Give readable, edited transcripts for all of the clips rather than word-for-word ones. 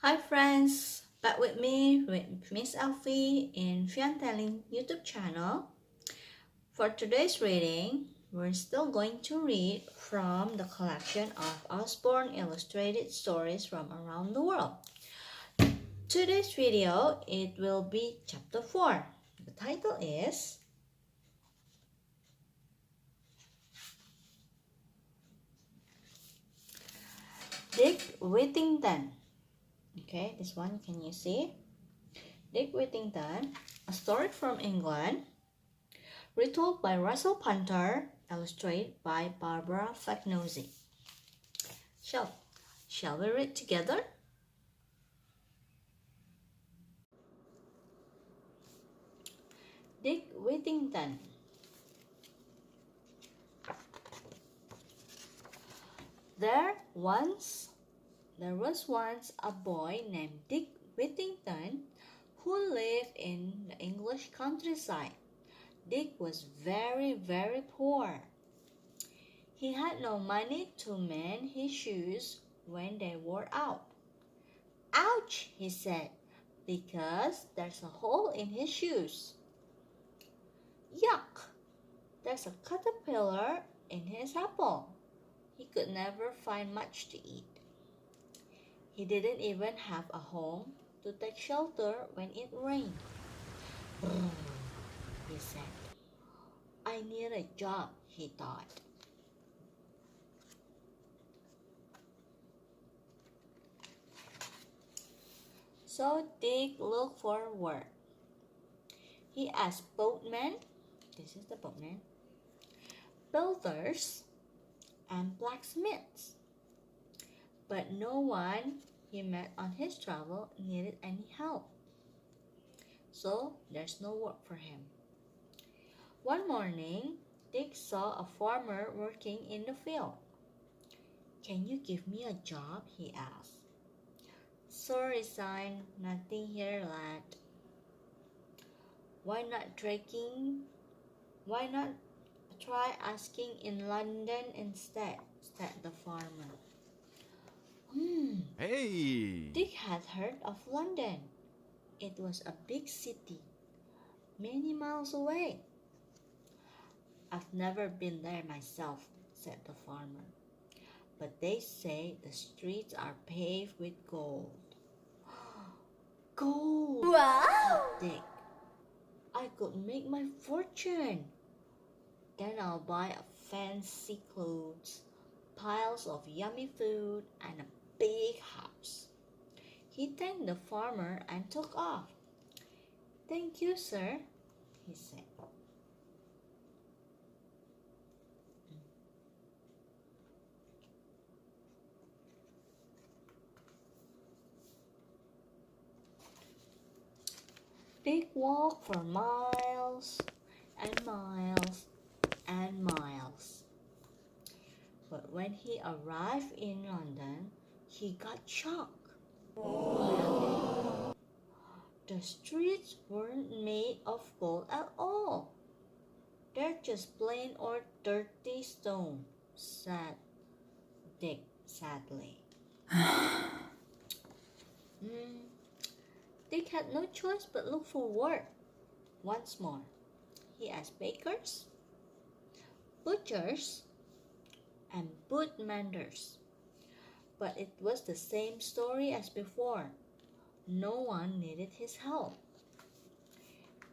Hi friends, back with me with Miss Alfie in Telling YouTube channel. For today's reading, we're still going to read from the collection of Usborne Illustrated Stories from around the world. Today's video, it will be chapter 4. The title is Dick Whittington. Okay, this one, can you see? Dick Whittington, a story from England, retold by Russell Punter, illustrated by Barbara Fagnozzi. Shall we read together? Dick Whittington. There was once a boy named Dick Whittington who lived in the English countryside. Dick was very, very poor. He had no money to mend his shoes when they wore out. Ouch, he said, because there's a hole in his shoes. Yuck, there's a caterpillar in his apple. He could never find much to eat. He didn't even have a home to take shelter when it rained. Brrr, he said. I need a job, he thought. So Dick looked for work. He asked boatmen, this is the boatman, builders, and blacksmiths. But no one he met on his travel needed any help. So there's no work for him. One morning, Dick saw a farmer working in the field. Can you give me a job? He asked. Sorry, son, nothing here, lad. Why not try asking in London instead? Said the farmer. Hey! Dick had heard of London. It was a big city, many miles away. I've never been there myself, said the farmer. But they say the streets are paved with gold. Gold! Wow! Thought Dick. I could make my fortune. Then I'll buy fancy clothes, piles of yummy food, and a big house. He thanked the farmer and took off. Thank you, sir, he said. Dick walked for miles and miles and miles. But when he arrived in London, he got shocked. The streets weren't made of gold at all. They're just plain old dirty stone, said Dick sadly. Dick had no choice but look for work. Once more, he asked bakers, butchers, and boot menders. But it was the same story as before. No one needed his help.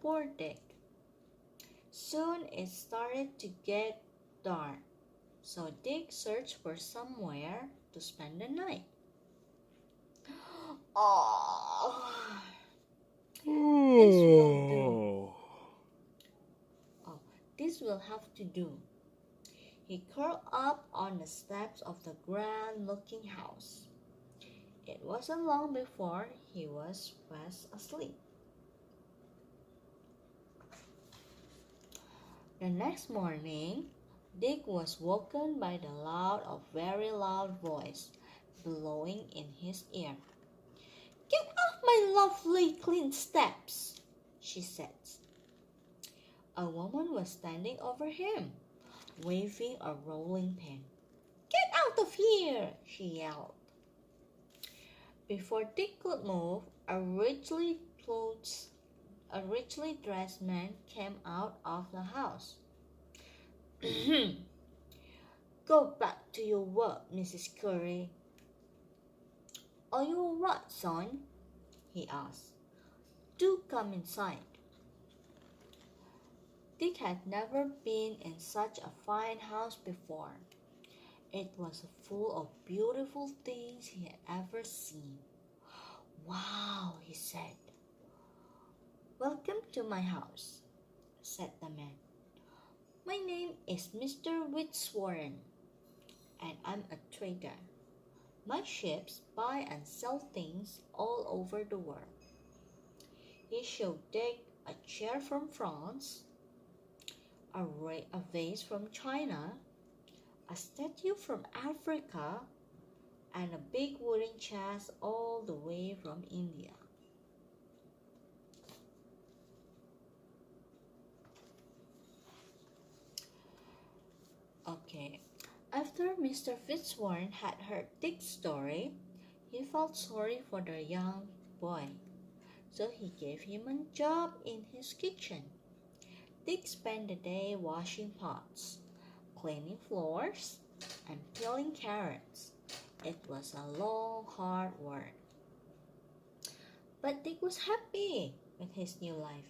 Poor Dick. Soon it started to get dark, so Dick searched for somewhere to spend the night. Oh, this will do. Oh, this will have to do. He curled up on the steps of the grand-looking house. It wasn't long before he was fast asleep. The next morning, Dick was woken by a very loud voice blowing in his ear. Get off my lovely clean steps, she said. A woman was standing over him, waving a rolling pin. Get out of here, she yelled. Before Dick could move, a richly dressed man came out of the house. Go back to your work, Mrs. Curry. Are you all right, son? He asked. Do come inside. Dick had never been in such a fine house before. It was full of beautiful things he had ever seen. Wow, he said. Welcome to my house, said the man. My name is Mr. Whitworth, and I'm a trader. My ships buy and sell things all over the world. He showed Dick a chair from France, a vase from China, a statue from Africa, and a big wooden chest all the way from India. Okay, after Mr. Fitzwarren had heard Dick's story, he felt sorry for the young boy, so he gave him a job in his kitchen. Dick spent the day washing pots, cleaning floors, and peeling carrots. It was a long, hard work. But Dick was happy with his new life,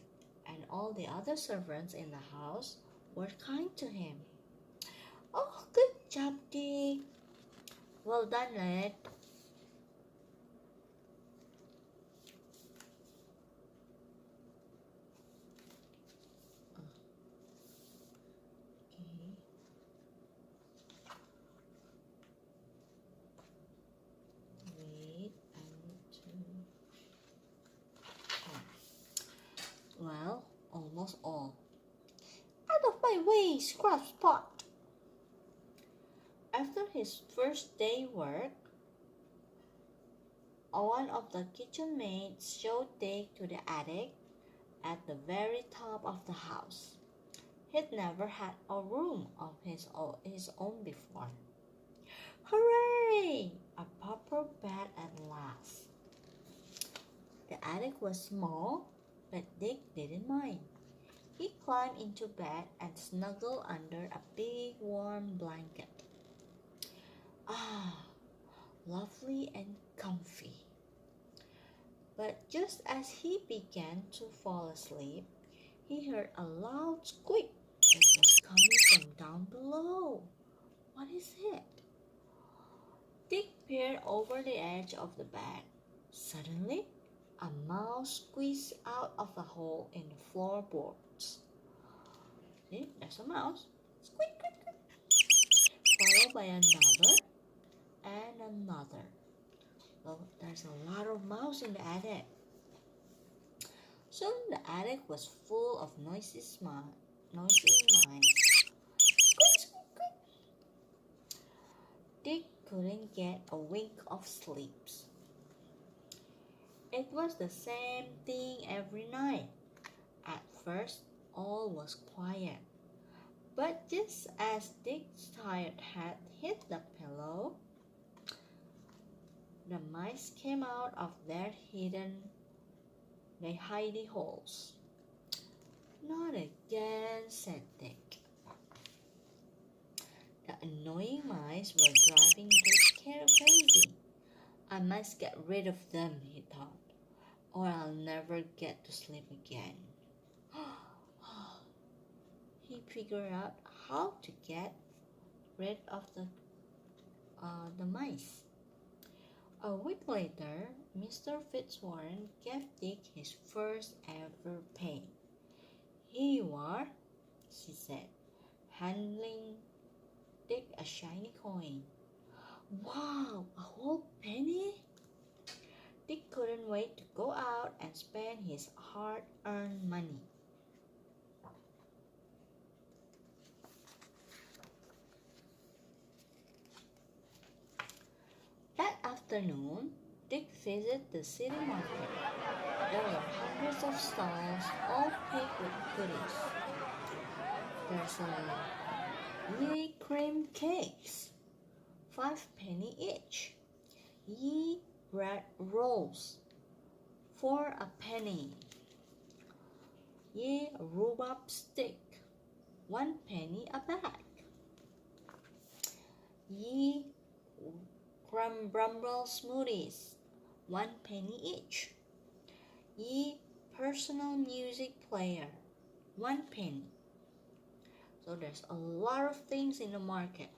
and all the other servants in the house were kind to him. Oh, good job, Dick. Well done, lad. Wait, I need to... Well, almost all. Out of my way, scrub spot! After his first day work, one of the kitchen maids showed Dick to the attic at the very top of the house. He'd never had a room of his own before. Hooray! A proper bed at last. The attic was small, but Dick didn't mind. He climbed into bed and snuggled under a big warm blanket. Ah, lovely and comfy. But just as he began to fall asleep, he heard a loud squeak that was coming from down below. What is it? Dick peered over the edge of the bed. Suddenly, a mouse squeezed out of a hole in the floorboards. See, there's a mouse. Squeak, squeak, squeak. Followed by another and another. Well, there's a lot of mouse in the attic. Soon the attic was full of noisy mice. Squeak, squeak, squeak. Dick couldn't get a wink of sleep. It was the same thing every night. At first, all was quiet. But just as Dick's tired head hit the pillow, the mice came out of their hidey holes. Not again, said Dick. The annoying mice were driving Dick crazy. I must get rid of them, he thought, or I'll never get to sleep again. He figured out how to get rid of the mice. A week later, Mr. Fitzwarren gave Dick his first ever pay. Here you are, she said, handing Dick a shiny coin. Wow, a whole penny? Dick couldn't wait to go out and spend his hard-earned money. That afternoon, Dick visited the city market. There were hundreds of stalls, all packed with goodies. There's cream cakes, 5 penny each. bread rolls for a penny. Ye rhubarb stick, 1 penny a bag. Ye crumble smoothies, 1 penny each. Ye personal music player, 1 penny. So there's a lot of things in the market.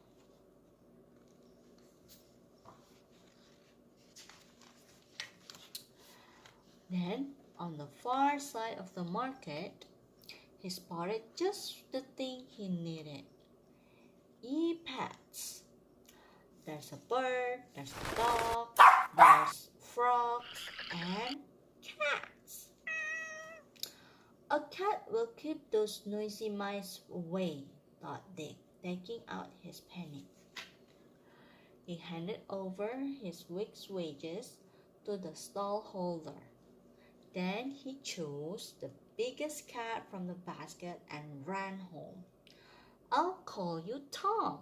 Then, on the far side of the market, he spotted just the thing he needed. Ye pets. There's a bird, there's a dog, there's frogs, and cats. A cat will keep those noisy mice away, thought Dick, taking out his penny. He handed over his week's wages to the stall holder. Then he chose the biggest cat from the basket and ran home. I'll call you Tom.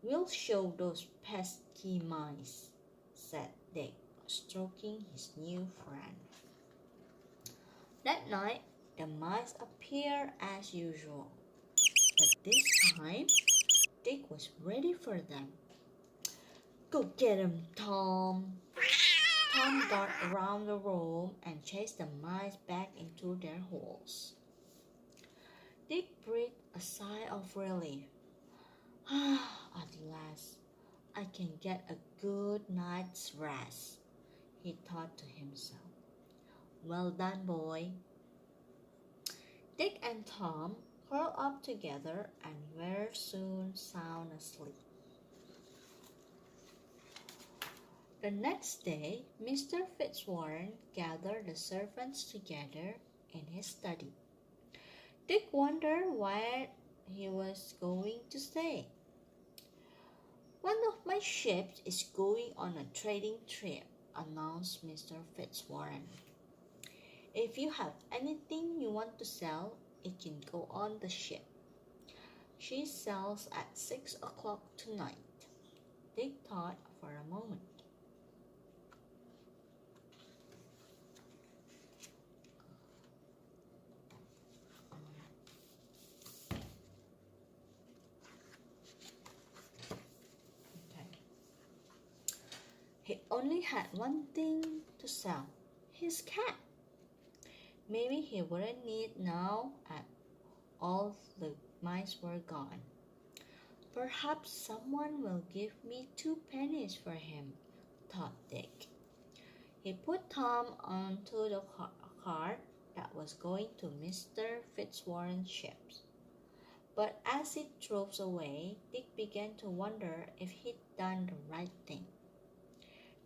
We'll show those pesky mice, said Dick, stroking his new friend. That night, the mice appeared as usual, but this time, Dick was ready for them. Go get 'em, Tom. Tom darted around the room and chased the mice back into their holes. Dick breathed a sigh of relief. At last, I can get a good night's rest, he thought to himself. Well done, boy. Dick and Tom curled up together and were soon sound asleep. The next day, Mr. Fitzwarren gathered the servants together in his study. Dick wondered where he was going to stay. One of my ships is going on a trading trip, announced Mr. Fitzwarren. If you have anything you want to sell, it can go on the ship. She sails at 6 o'clock tonight. Dick thought for a moment. He only had one thing to sell, his cat. Maybe he wouldn't need now at all the mice were gone. Perhaps someone will give me 2 pennies for him, thought Dick. He put Tom onto the cart that was going to Mr. Fitzwarren's ship. But as it drove away, Dick began to wonder if he'd done the right thing.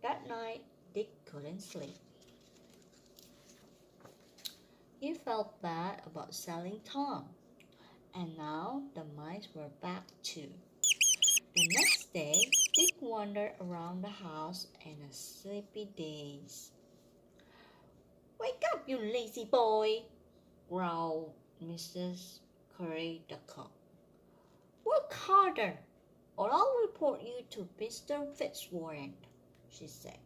That night, Dick couldn't sleep. He felt bad about selling Tom, and now the mice were back too. The next day, Dick wandered around the house in a sleepy daze. Wake up, you lazy boy, growled Mrs. Curry the cook. Work harder, or I'll report you to Mr. Fitzwarren, she said.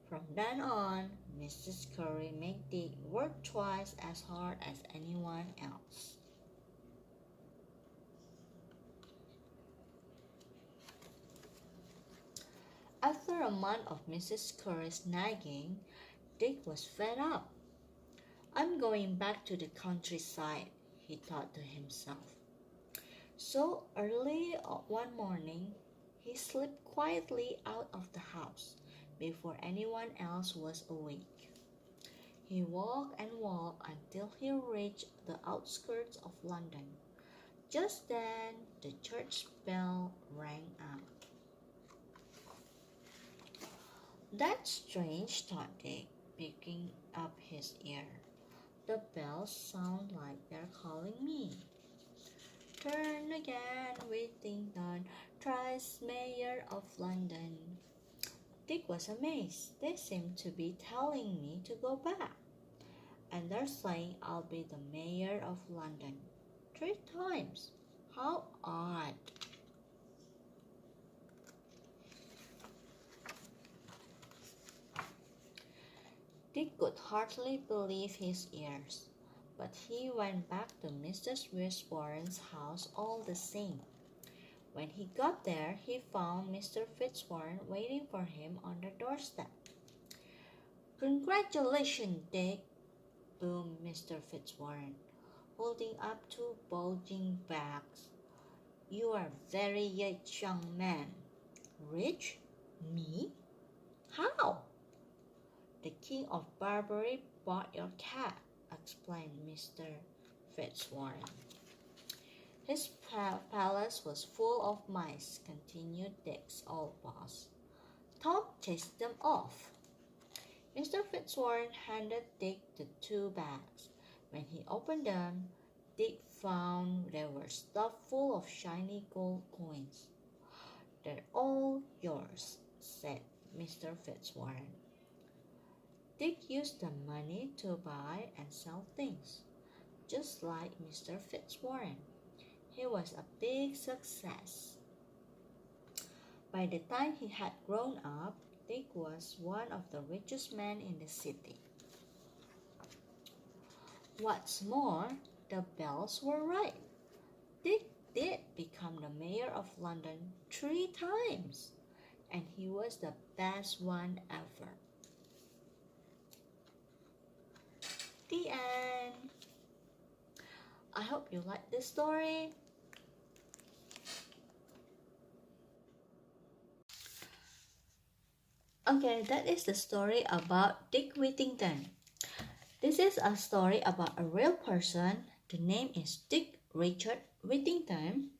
From then on, Mrs. Curry made Dick work twice as hard as anyone else. After a month of Mrs. Curry's nagging, Dick was fed up. I'm going back to the countryside, he thought to himself. So early one morning, he slipped quietly out of the house before anyone else was awake. He walked and walked until he reached the outskirts of London. Just then, the church bell rang out. That's strange, thought Dick, picking up his ear. The bells sound like they're calling me. Turn again, Whittington, thrice Mayor of London. Dick was amazed. They seemed to be telling me to go back. And they're saying I'll be the Mayor of London 3 times. How odd. Dick could hardly believe his ears, but he went back to Mrs. Usborne's house all the same. When he got there, he found Mr. Fitzwarren waiting for him on the doorstep. "Congratulations, Dick," boomed Mr. Fitzwarren, holding up two bulging bags. "You are very rich, young man." "Rich? Me? How?" "The King of Barbary bought your cat," explained Mr. Fitzwarren. "His palace was full of mice," continued Dick's old boss. "Tom chased them off." Mr. Fitzwarren handed Dick the two bags. When he opened them, Dick found they were stuffed full of shiny gold coins. "They're all yours," said Mr. Fitzwarren. Dick used the money to buy and sell things, just like Mr. Fitzwarren. He was a big success. By the time he had grown up, Dick was one of the richest men in the city. What's more, the bells were right. Dick did become the mayor of London 3 times, and he was the best one ever. The end. I hope you liked this story. Okay, that is the story about Dick Whittington. This is a story about a real person. The name is Dick Richard Whittington.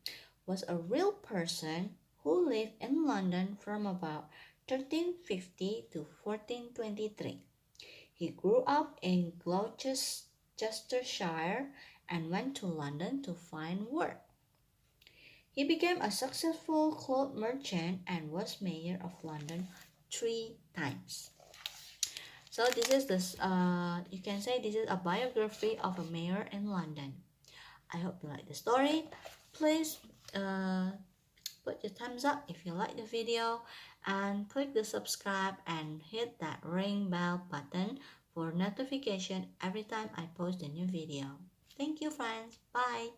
Was a real person who lived in London from about 1350 to 1423. He grew up in Gloucestershire and went to London to find work. He became a successful cloth merchant and was mayor of London 3 times. So this is you can say this is a biography of a mayor in London. I hope you like the story. Please put your thumbs up if you like the video, and click the subscribe and hit that ring bell button for notification every time I post a new video. Thank you, friends. Bye.